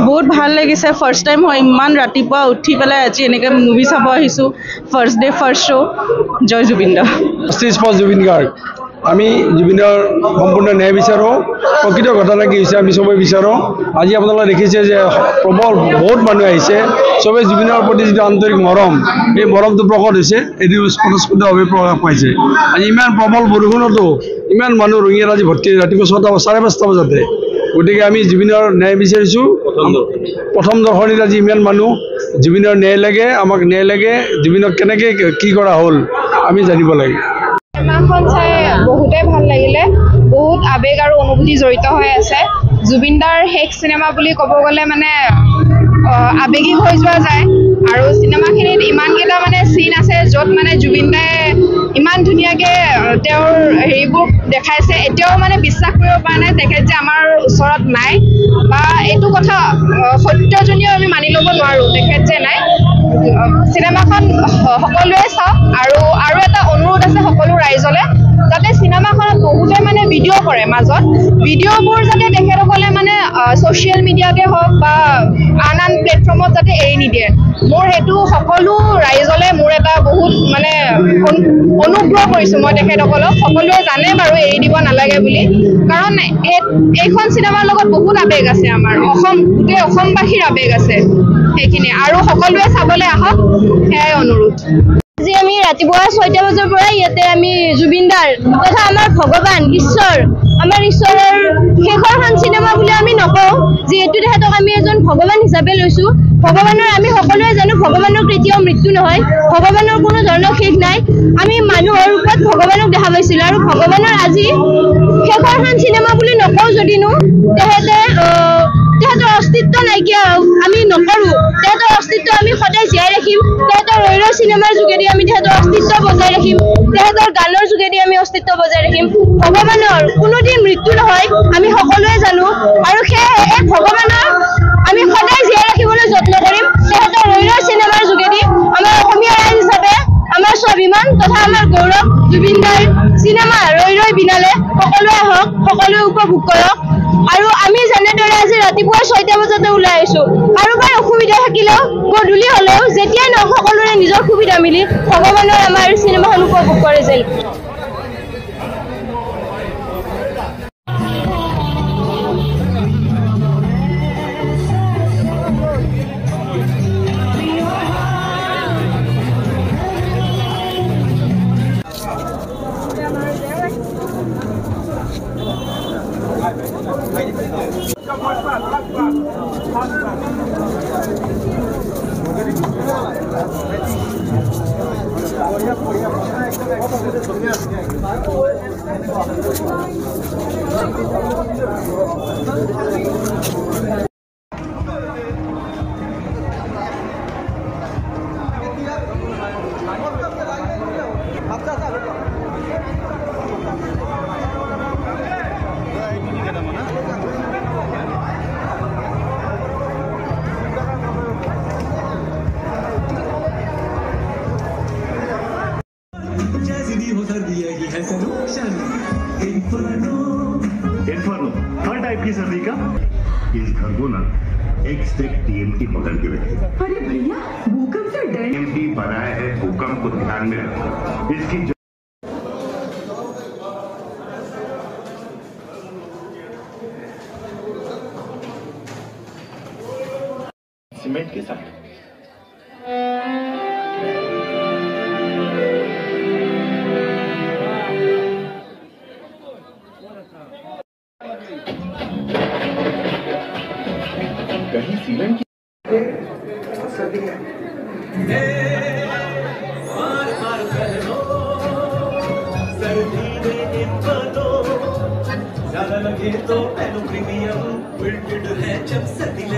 बहुत ভাল লাগিছে ফাৰ্স্ট টাইম হয় ইমান ৰাতিপুৱা উঠি পেলাই আজি এনেকৈ মুভি চাব আহিছো ফাৰ্স্ট ডে ফাৰ্স্ট শো জয় জুবিন দা জাস্টিস ফৰ জুবিন গাৰ্গ আমি জুবিনৰ সম্পূৰ্ণ ন্যায় বিচাৰোঁ প্ৰকৃত ঘটনা কি হৈছে আমি সবে বিচাৰোঁ আজি আপোনালোকে দেখিছে যে প্ৰবল বহুত মানুহ আহিছে সবে জুবিনৰ প্ৰতি যিটো আন্তৰিক মৰম এই মৰমটো প্ৰকট হৈছে এইটো স্পষ্টভাৱে প্ৰকাশ পাইছে আজি ইমান প্ৰবল বৰষুণতো ইমান মানুহ ৰঙিয়াত আজি ভৰ্তি ৰাতিপুৱা 5:30 বজাতে গতিকে আমি জুবিনৰ ন্যায় বিচাৰিছোঁ প্ৰথম দৰ্শনীত আজি ইমান মানুহ জুবিনৰ ন্যায় লাগে আমাক ন্যায় লাগে জুবিনক কেনেকৈ কি কৰা হ'ল আমি জানিব লাগে সিনেমাখন চাই বহুতেই ভাল লাগিলে বহুত আবেগ আৰু অনুভূতি জড়িত হৈ আছে জুবিনদাৰ শেষ সিনেমা বুলি ক'ব গ'লে মানে আবেগিক হৈ যোৱা যায় আৰু সিনেমাখিনিত ইমানকেইটা মানে চিন আছে য'ত মানে জুবিনদাই ইমান ধুনীয়াকৈ তেওঁৰ হেৰিবোৰ দেখাইছে এতিয়াও মানে বিশ্বাস কৰিব পৰা নাই তেখেত যে আমাৰ ওচৰত নাই বা এইটো কথা সত্যজনীয় আমি মানি ল'ব নোৱাৰোঁ তেখেত যে নাই সিনেমাখন সকলোৱে চাওক আৰু এটা অনুৰোধ আছে সকলো ৰাইজলে যাতে সিনেমাখনত বহুতে মানে ভিডিঅ' কৰে মাজত ভিডিঅ'বোৰ যাতে তেখেতসকলে মানে ছ'চিয়েল মিডিয়াতে হওক বা আন প্লেটফৰ্মত যাতে এৰি নিদিয়ে মোৰ সেইটো সকলো ৰাইজলে মোৰ এটা বহুত মানে অনুগ্ৰহ কৰিছোঁ মই তেখেতসকলক সকলোৱে জানে বাৰু এৰি দিব নালাগে বুলি কাৰণ এইখন চিনেমাৰ লগত বহুত আবেগ আছে আমাৰ গোটেই অসমবাসীৰ আবেগ আছে সেইখিনি আৰু সকলোৱে চাবলৈ আহক সেয়াই অনুৰোধ আজি আমি ৰাতিপুৱা 6টা বজাৰ পৰা ইয়াতে আমি জুবিনদাৰ তথা আমাৰ ভগৱান ঈশ্বৰ আমাৰ ঈশ্বৰৰ শেষৰখন চিনেমা বুলি আমি নকওঁ যিহেতু তেখেতক আমি এজন ভগৱান হিচাপে লৈছোঁ ভগৱানৰ আমি সকলোৱে জানো ভগৱানৰ কেতিয়াও মৃত্যু নহয় ভগৱানৰ কোনো ধৰণৰ শেষ নাই আমি মানুহৰ ৰূপত ভগৱানক দেখা পাইছিলোঁ আৰু ভগৱানৰ আজি শেষৰখন চিনেমা বুলি নকওঁ যদিনো তেখেতৰ অস্তিত্ব নাইকিয়া আমি নকৰোঁ তেখেতৰ অস্তিত্ব আমি সদায় জীয়াই ৰাখিম তেখেতৰ ৰৈ ৰৈ চিনেমাৰ যোগেদি আমি তেখেতৰ অস্তিত্ব বজাই ৰাখিম তেখেতৰ গানৰ যোগেদি আমি অস্তিত্ব বজাই ৰাখিম ভগৱানৰ কোনোদিন মৃত্যু নহয় আমি সকলোৱে জানো আৰু সেয়েহে ভগৱানৰ আমি সদায় জীয়াই ৰাখিবলৈ যত্ন কৰিম তেখেতৰ ৰৈ ৰৈ চিনেমাৰ যোগেদি আমাৰ অসমীয়া ৰাইজ হিচাপে আমাৰ স্বাভিমান তথা আমাৰ গৌৰৱ জুবিনদাৰ চিনেমা ৰৈ ৰৈ বিনালে সকলোৱে আহক সকলোৱে উপভোগ কৰক আৰু আমি যেনেদৰে আজি ৰাতিপুৱা 6টা বজাতে ওলাই আহিছোঁ কাৰোবাৰ অসুবিধা থাকিলেও গধূলি হ'লেও যেতিয়াই নহওক সকলোৰে নিজৰ সুবিধা মিলি ভগৱানৰ আমাৰ চিনেমাখন উপভোগ কৰে যেন इन्फर्नो हर टाइप की सर्दी का इस घर को ना एक स्टेक टीएमटी पकड़ के रखे अरे भैया भूकंप से डर टीएमटी बनाया है भूकंप को ध्यान में रखो इसकी सीमेंट के साथ कहीं सीमेंट की ज्यादा लगे तो प्रीमियम है जब सर्दी लगे